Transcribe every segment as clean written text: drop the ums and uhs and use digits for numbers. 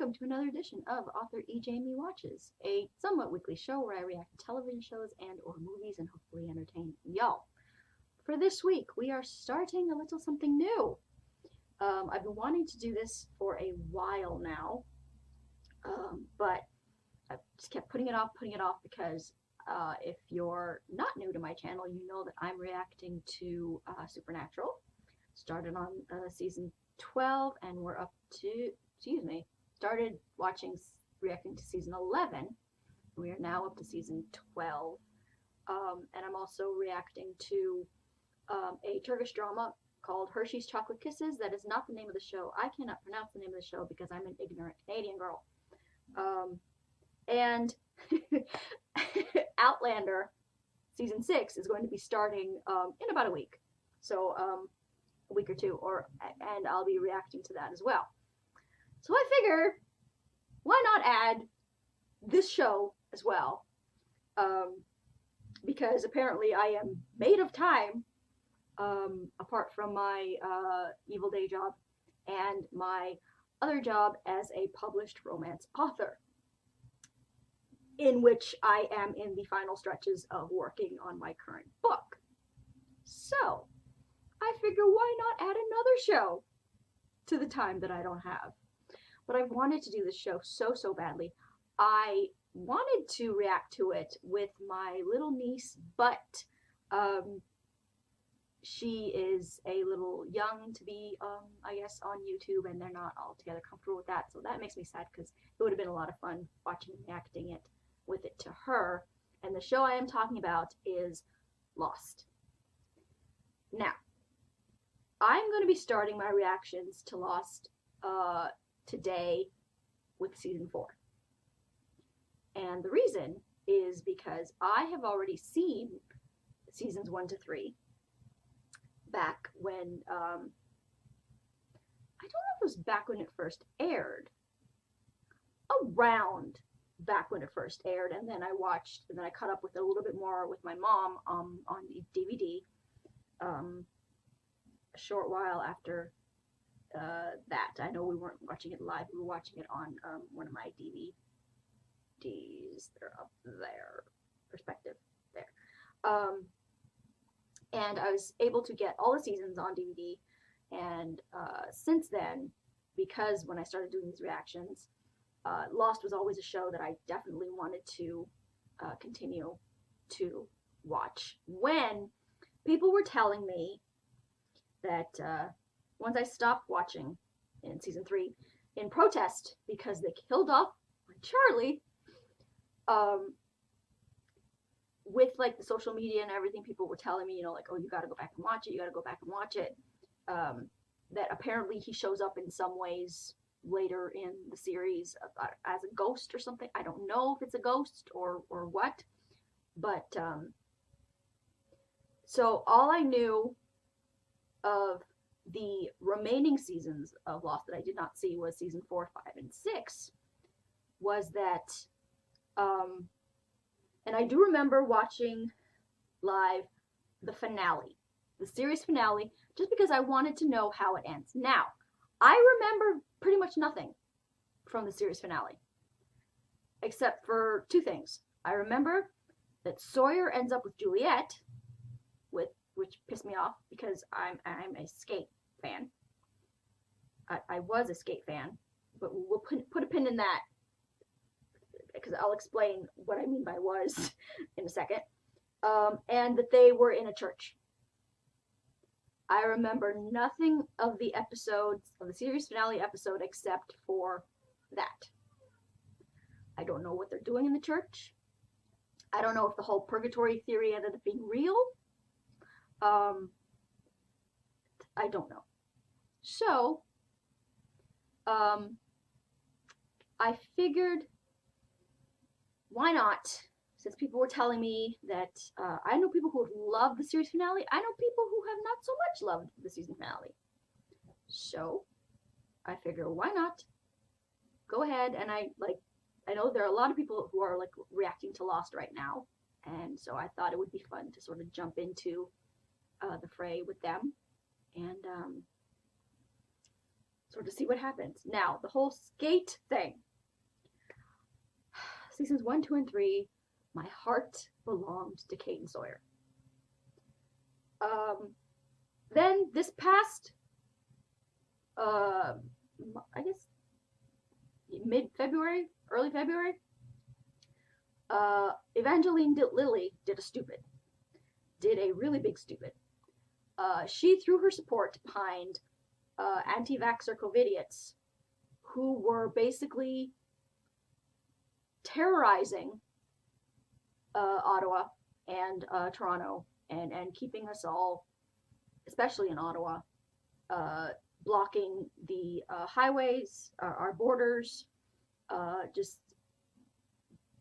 welcome to another edition of author Ejamie Watches, a somewhat weekly show where I react to television shows and or movies and hopefully entertain y'all. For this week, we are starting a little something new. I've been wanting to do this for a while now, but I just kept putting it off because if you're not new to my channel, you know that I'm reacting to Supernatural. Started on season 12 and we're up to, started reacting to season 11. We are now up to season 12. And I'm also reacting to a Turkish drama called Hershey's Chocolate Kisses. That is not the name of the show. I cannot pronounce the name of the show because I'm an ignorant Canadian girl. And Outlander season 6 is going to be starting in about a week. So a week or two, and I'll be reacting to that as well. So I figure, why not add this show as well? Because apparently I am made of time, apart from my evil day job and my other job as a published romance author, in which I am in the final stretches of working on my current book. So I figure, why not add another show to the time that I don't have? But I wanted to do this show so badly. I wanted to react to it with my little niece, but she is a little young to be, I guess, on YouTube, and they're not altogether comfortable with that. So that makes me sad, because it would have been a lot of fun watching and reacting it with it to her. And the show I am talking about is Lost. Now, I'm going to be starting my reactions to Lost today with season 4. And the reason is because I have already seen seasons 1 to 3 back when, I don't know if it was back when it first aired, around back when it first aired, and then I caught up with it a little bit more with my mom on DVD. A short while after that. I know we weren't watching it live. We were watching it on one of my DVDs. They're up there. Perspective there. And I was able to get all the seasons on DVD. And since then, because when I started doing these reactions, Lost was always a show that I definitely wanted to continue to watch. When people were telling me that once I stopped watching in season 3 in protest because they killed off Charlie, with like the social media and everything, people were telling me, like, oh, you gotta go back and watch it, you gotta go back and watch it, that apparently he shows up in some ways later in the series as a ghost or something. I don't know if it's a ghost or what, but so all I knew of the remaining seasons of Lost that I did not see was season 4, 5, and 6, was that, and I do remember watching live the finale, the series finale, just because I wanted to know how it ends. Now, I remember pretty much nothing from the series finale, except for 2 things. I remember that Sawyer ends up with Juliet, which pissed me off because I'm a Skate fan. I was a Skate fan, but we'll put a pin in that because I'll explain what I mean by was in a second. And that they were in a church. I remember nothing of the episodes, of the series finale episode, except for that. I don't know what they're doing in the church. I don't know if the whole purgatory theory ended up being real. I don't know. So, I figured, why not? Since people were telling me that, I know people who have loved the series finale. I know people who have not so much loved the season finale. So, I figure, why not? Go ahead, and I know there are a lot of people who are like reacting to Lost right now, and so I thought it would be fun to sort of jump into the fray with them and sort of see what happens. Now, the whole skate thing. Seasons 1, 2, and 3, my heart belonged to Kate and Sawyer. Then this past, I guess, mid-February, early February, Evangeline Lilly did a really big stupid. She threw her support behind anti-vaxxer COVIDiots who were basically terrorizing Ottawa and Toronto and keeping us all, especially in Ottawa, blocking the highways, our borders, just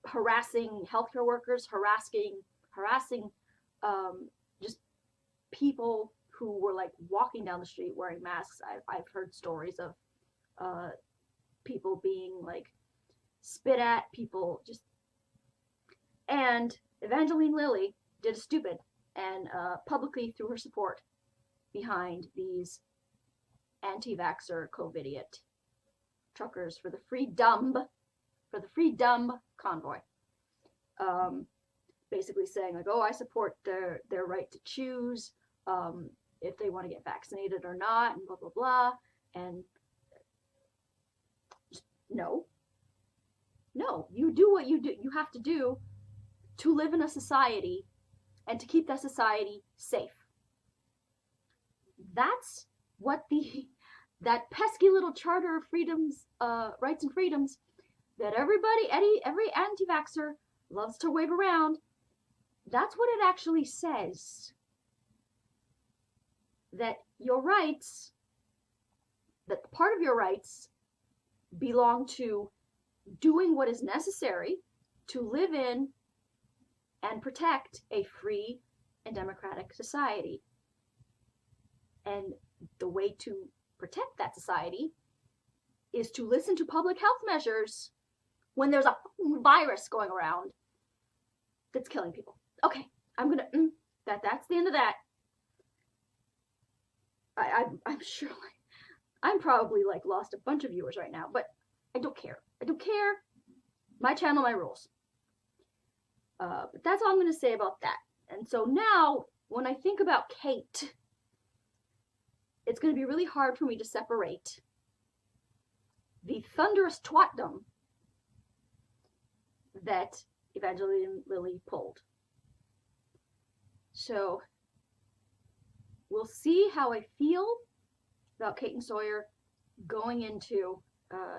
harassing healthcare workers, harassing just people who were like walking down the street wearing masks. I've heard stories of people being like spit at, people just. And Evangeline Lilly did a stupid and publicly threw her support behind these anti-vaxxer COVIDiot truckers for the free dumb convoy. Basically saying like, oh, I support their right to choose if they want to get vaccinated or not, and blah blah blah. And no, you do what you have to do to live in a society and to keep that society safe. That's what that pesky little Charter of Freedoms, Rights and Freedoms that every anti-vaxxer loves to wave around. That's what it actually says. That your rights, that part of your rights belong to doing what is necessary to live in and protect a free and democratic society. And the way to protect that society is to listen to public health measures when there's a virus going around that's killing people. Okay, I'm gonna, that's the end of that. I'm sure, I'm probably like lost a bunch of viewers right now, but I don't care. My channel, my rules. But that's all I'm gonna say about that. And so now, when I think about Kate, it's gonna be really hard for me to separate the thunderous twatdom that Evangeline Lilly pulled. So we'll see how I feel about Kate and Sawyer going into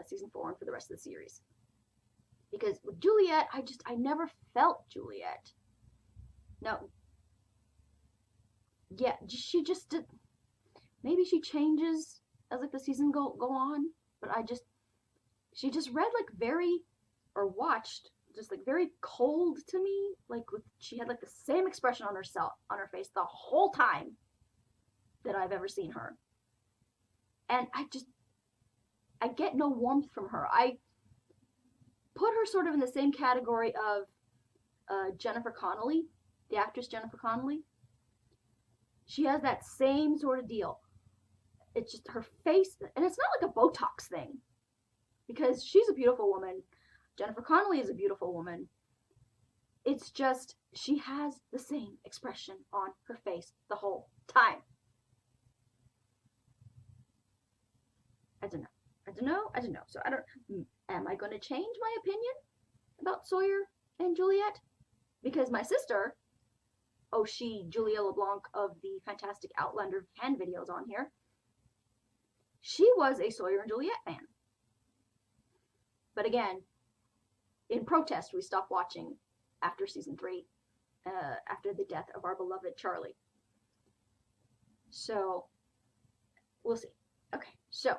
season 4 and for the rest of the series. Because with Juliet, I never felt Juliet. No. Yeah, she just did. Maybe she changes as like the season go on, but she just read like very, or watched just like very cold to me. Like she had like the same expression on her face the whole time that I've ever seen her. And I get no warmth from her. I put her sort of in the same category of Jennifer Connelly, the actress Jennifer Connelly. She has that same sort of deal. It's just her face, and it's not like a Botox thing, because she's a beautiful woman. Jennifer Connelly is a beautiful woman. It's just she has the same expression on her face the whole time. I don't know. So am I going to change my opinion about Sawyer and Juliet? Because my sister, Julia LeBlanc of the Fantastic Outlander fan videos on here, she was a Sawyer and Juliet fan. But again, in protest, we stopped watching after season 3, after the death of our beloved Charlie. So, we'll see. Okay, so,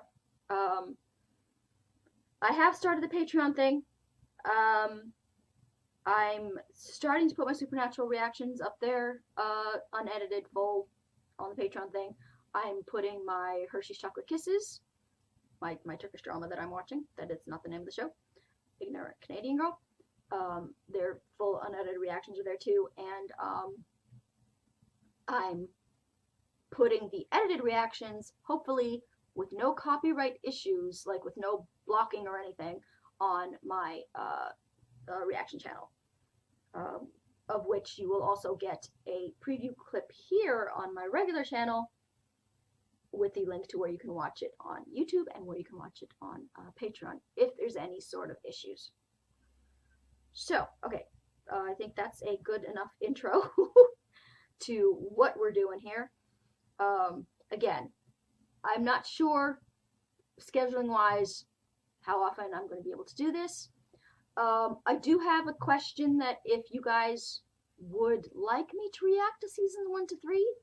I have started the Patreon thing. I'm starting to put my supernatural reactions up there, unedited, full, on the Patreon thing. I'm putting my Hershey's Chocolate Kisses, my Turkish drama that I'm watching, that is not the name of the show, Ignorant Canadian Girl. Their full unedited reactions are there too, and I'm putting the edited reactions, hopefully, with no copyright issues, like with no blocking or anything on my reaction channel, of which you will also get a preview clip here on my regular channel with the link to where you can watch it on YouTube and where you can watch it on Patreon if there's any sort of issues. So, okay, I think that's a good enough intro to what we're doing here. Again, I'm not sure, scheduling wise, how often I'm going to be able to do this. I do have a question that if you guys would like me to react to seasons 1 to 3,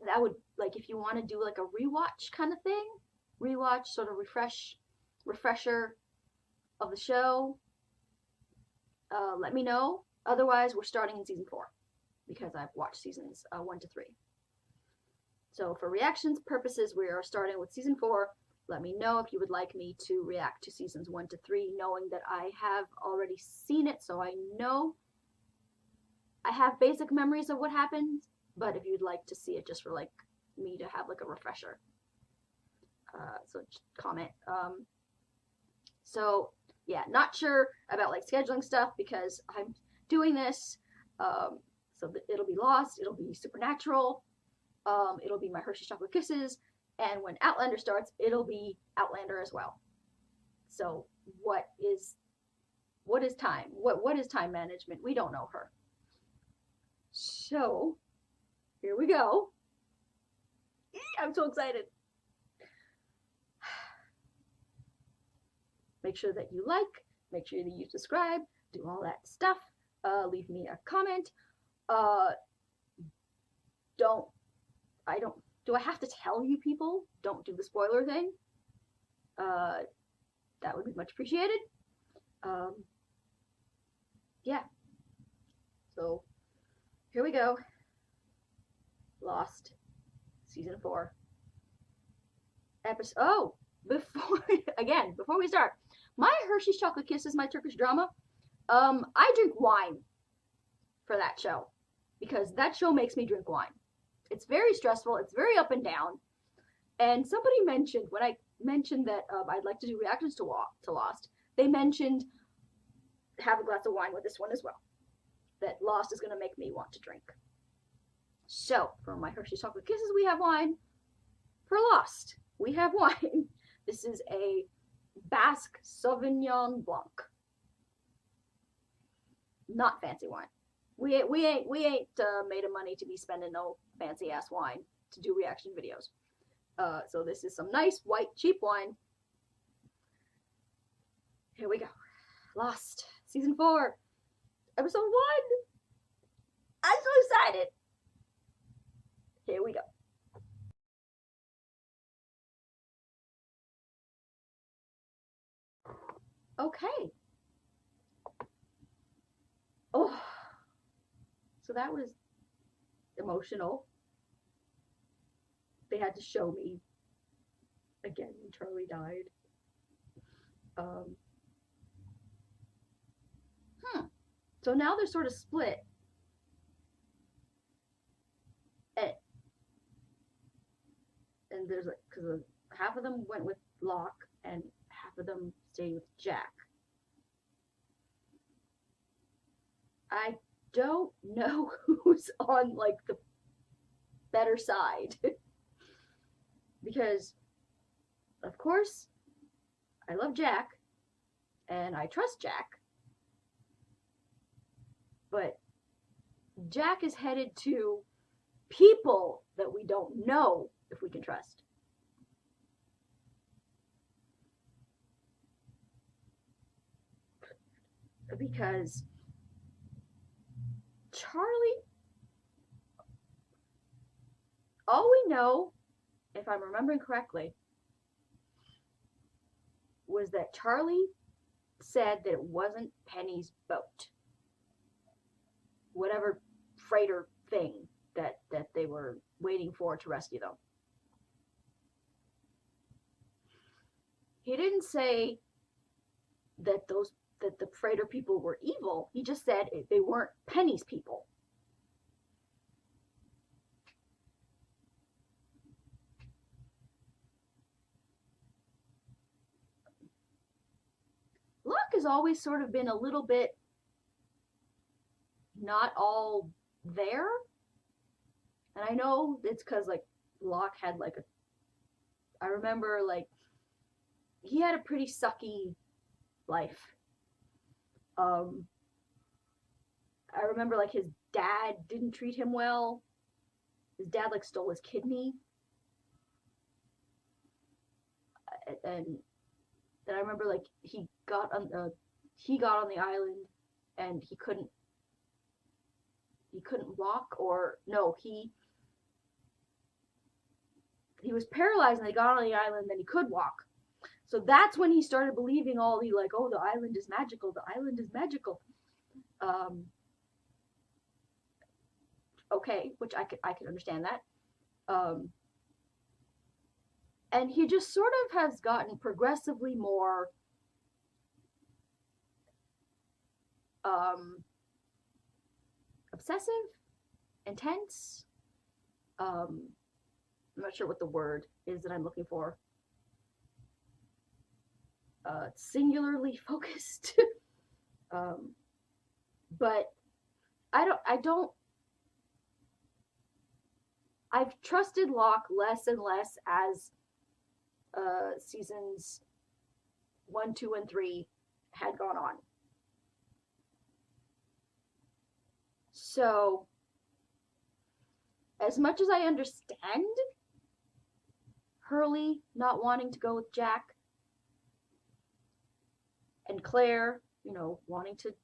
that would, like, if you want to do like a rewatch kind of thing, rewatch, sort of refresher of the show, let me know. Otherwise, we're starting in season 4 because I've watched seasons 1 to 3. So for reactions purposes, we are starting with season 4. Let me know if you would like me to react to seasons 1 to 3, knowing that I have already seen it, so I know I have basic memories of what happened, but if you'd like to see it just for like me to have like a refresher, so just comment. So yeah, not sure about like scheduling stuff because I'm doing this, so that it'll be Lost, it'll be Supernatural, it'll be my Hershey's Chocolate Kisses, and when Outlander starts, it'll be Outlander as well. So what is time? What is time management? We don't know her. So here we go. I'm so excited. Make sure that you like, make sure that you subscribe, do all that stuff. Leave me a comment. Do I have to tell you people? Don't do the spoiler thing. That would be much appreciated. Yeah. So here we go. Lost, season 4. Episode. Oh, before we start, my Hershey's Chocolate Kisses, my Turkish drama. I drink wine for that show because that show makes me drink wine. It's very stressful. It's very up and down. And somebody mentioned, when I mentioned that I'd like to do reactions to Lost, they mentioned have a glass of wine with this one as well. That Lost is going to make me want to drink. So, for my Hershey's Chocolate Kisses, we have wine. For Lost, we have wine. This is a Basque Sauvignon Blanc. Not fancy wine. We ain't made of money to be spending no fancy ass wine to do reaction videos. So this is some nice white cheap wine. Here we go. Lost, season 4, episode 1. I'm so excited. Here we go. Okay. Oh, so that was emotional. They had to show me again when Charlie died. So now they're sort of split. And there's like, because half of them went with Locke and half of them stayed with Jack. I don't know who's on like the better side. Because of course I love Jack and I trust Jack, but Jack is headed to people that we don't know if we can trust. Because Charlie, all we know, if I'm remembering correctly, was that Charlie said that it wasn't Penny's boat. Whatever freighter thing that they were waiting for to rescue them. He didn't say that the freighter people were evil. He just said they weren't Penny's people. has always sort of been a little bit not all there. And I know it's because, like, Locke had, like, I remember, like, he had a pretty sucky life. I remember, like, his dad didn't treat him well. His dad, like, stole his kidney. And I remember, like, he got on the island and he couldn't walk, or no, he was paralyzed and they got on the island and then he could walk. So that's when he started believing all the, like, oh, the island is magical, the island is magical. Okay, which I could understand that. And he just sort of has gotten progressively more obsessive, intense. I'm not sure what the word is that I'm looking for. Singularly focused. But I've trusted Locke less and less as seasons 1, 2, and 3 had gone on. So, as much as I understand Hurley not wanting to go with Jack, and Claire, you know, wanting to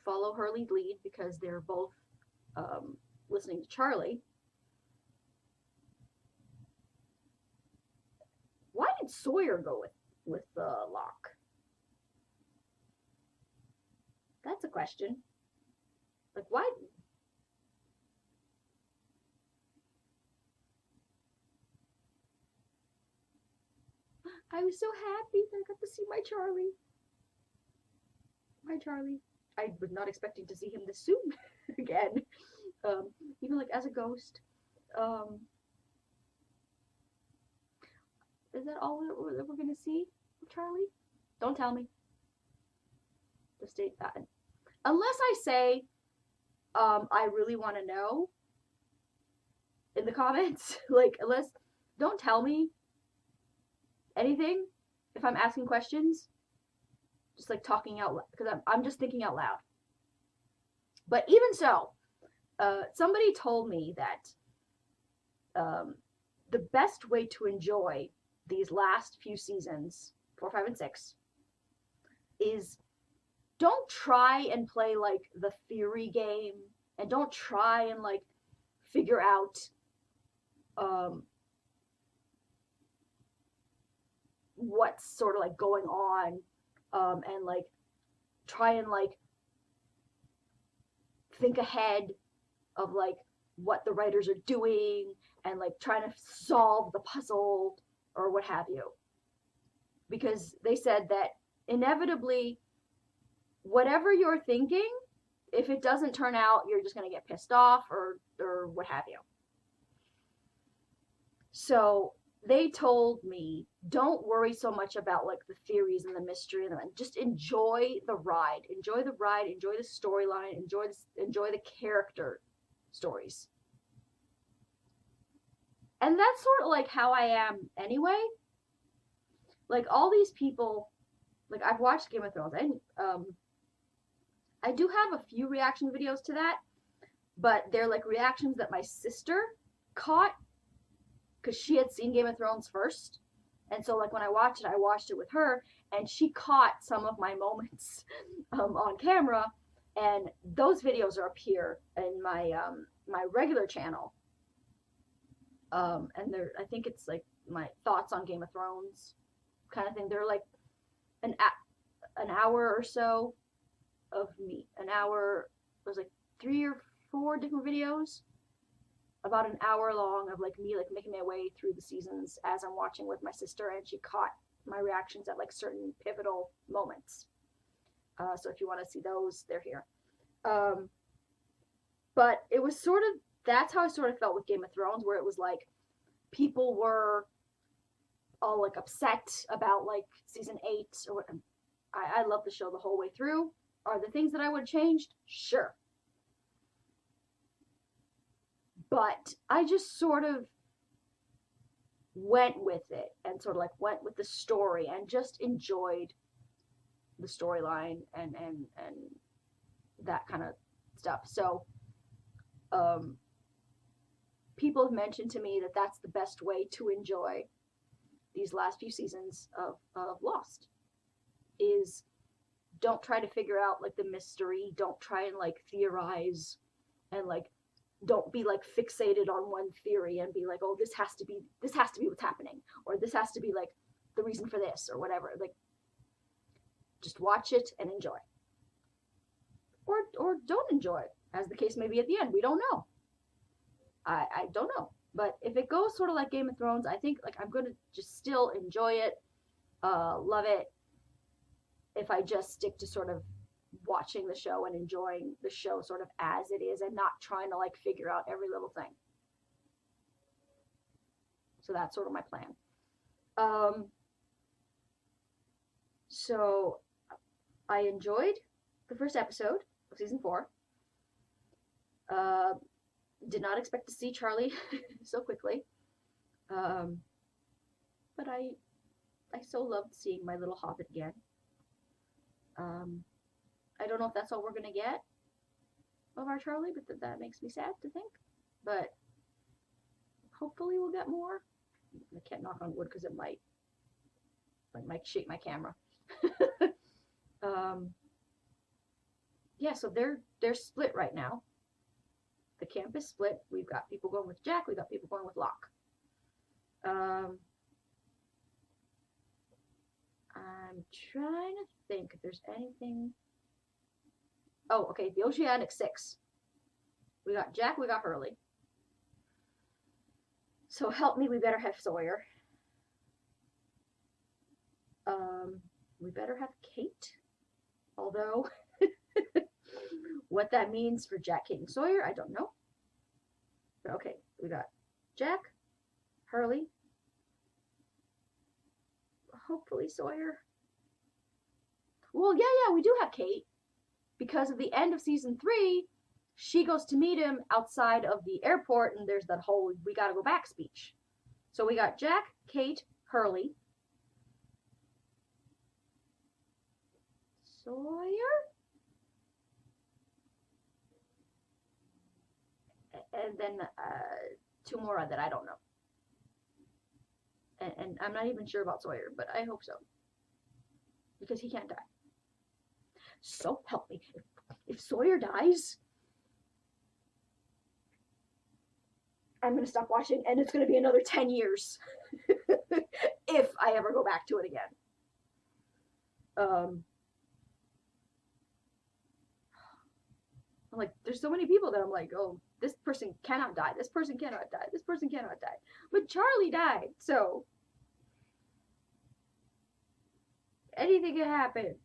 follow Hurley's lead because they're both listening to Charlie, why did Sawyer go with Locke? That's a question. Like, why? I was so happy that I got to see my Charlie. My Charlie. I was not expecting to see him this soon again. Even like as a ghost. Is that all that we're gonna see of Charlie? Don't tell me. Just state that. Unless I say, I really want to know in the comments. Like, don't tell me anything if I'm asking questions. Just like talking out loud, because I'm just thinking out loud. But even so, somebody told me that the best way to enjoy these last few seasons, 4, 5, and 6, is don't try and play like the theory game, and don't try and like figure out what's sort of like going on, and like try and like think ahead of like what the writers are doing and like trying to solve the puzzle or what have you. Because they said that inevitably, whatever you're thinking, if it doesn't turn out, you're just going to get pissed off or what have you. So they told me, don't worry so much about like the theories and the mystery and just enjoy the ride. Enjoy the ride, enjoy the storyline, enjoy the character stories. And that's sort of like how I am anyway. Like all these people, like I've watched Game of Thrones, and I do have a few reaction videos to that, but they're like reactions that my sister caught because she had seen Game of Thrones first. And so like when I watched it with her, and she caught some of my moments on camera, and those videos are up here in my my regular channel. And I think it's like my thoughts on Game of Thrones kind of thing. They're like an hour or so of me. An hour, there's like 3 or 4 different videos, about an hour long, of like me like making my way through the seasons as I'm watching with my sister, and she caught my reactions at like certain pivotal moments. So if you want to see those, they're here. But it was sort of, that's how I sort of felt with Game of Thrones, where it was like people were all like upset about like season 8 or what, I loved the show the whole way through. Are there things that I would have changed? Sure. But I just sort of went with it and sort of like went with the story and just enjoyed the storyline and that kind of stuff. So people have mentioned to me that that's the best way to enjoy these last few seasons of Lost, is don't try to figure out like the mystery, don't try and like theorize, and like don't be like fixated on one theory and be like, oh, this has to be what's happening, or this has to be like the reason for this or whatever. Like, just watch it and enjoy, or don't enjoy, as the case may be at the end. We don't know. I don't know. But if it goes sort of like Game of Thrones, I think like I'm going to just still enjoy it, love it, if I just stick to sort of watching the show and enjoying the show sort of as it is and not trying to like figure out every little thing. So that's sort of my plan. So I enjoyed the first episode of season 4. Did not expect to see Charlie so quickly. But I so loved seeing my little hobbit again. I don't know if that's all we're going to get of our Charlie, but that makes me sad to think. But hopefully we'll get more. I can't knock on wood because it might shake my camera. Yeah, so they're split right now. The camp is split. We've got people going with Jack. We've got people going with Locke. I'm trying to think if there's anything. Oh, okay. The Oceanic 6. We got Jack. We got Hurley. So help me. We better have Sawyer. We better have Kate. Although, what that means for Jack, Kate, and Sawyer, I don't know. But okay, we got Jack, Hurley, hopefully Sawyer. Well, yeah, we do have Kate. Because at the end of season 3, she goes to meet him outside of the airport, and there's that whole "we gotta go back" speech. So we got Jack, Kate, Hurley, Sawyer, and then 2 more that I don't know. And I'm not even sure about Sawyer, but I hope so. Because he can't die. So help me. If Sawyer dies, I'm going to stop watching, and it's going to be another 10 years. If I ever go back to it again. I'm like, there's so many people that I'm like, oh, this person cannot die. This person cannot die. This person cannot die. But Charlie died, so anything can happen.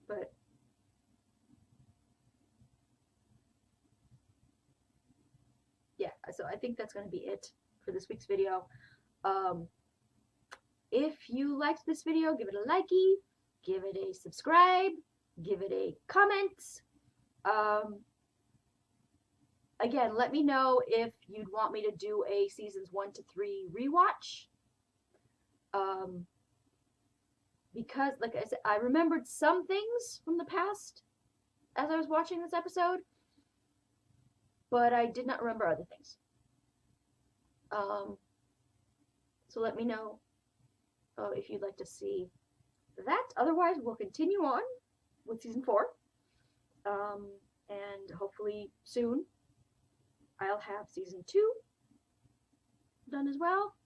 But yeah, so I think that's going to be it for this week's video. If you liked this video, give it a likey, give it a subscribe, give it a comment. Again, let me know if you'd want me to do a seasons 1 to 3 rewatch. Because, like I said, I remembered some things from the past as I was watching this episode, but I did not remember other things. So let me know if you'd like to see that. Otherwise, we'll continue on with season 4. And hopefully soon I'll have season 2 done as well.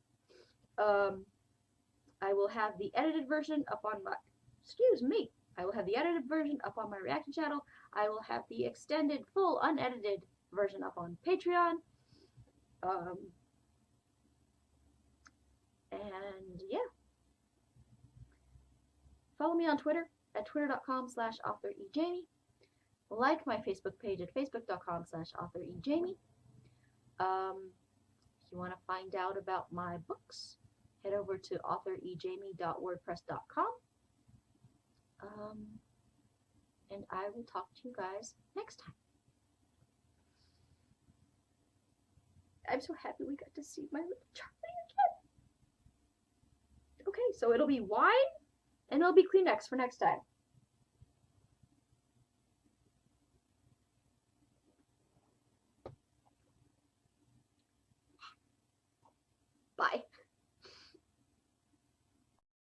I will have the edited version up on my, I will have the edited version up on my reaction channel. I will have the extended, full, unedited version up on Patreon. And yeah. Follow me on Twitter at twitter.com/authorejamie. Like my Facebook page at facebook.com/authorejamie. If you want to find out about my books, head over to authorejamie.wordpress.com. And I will talk to you guys next time. I'm so happy we got to see my little Charlie again. Okay, so it'll be wine and it'll be Kleenex for next time. Bye.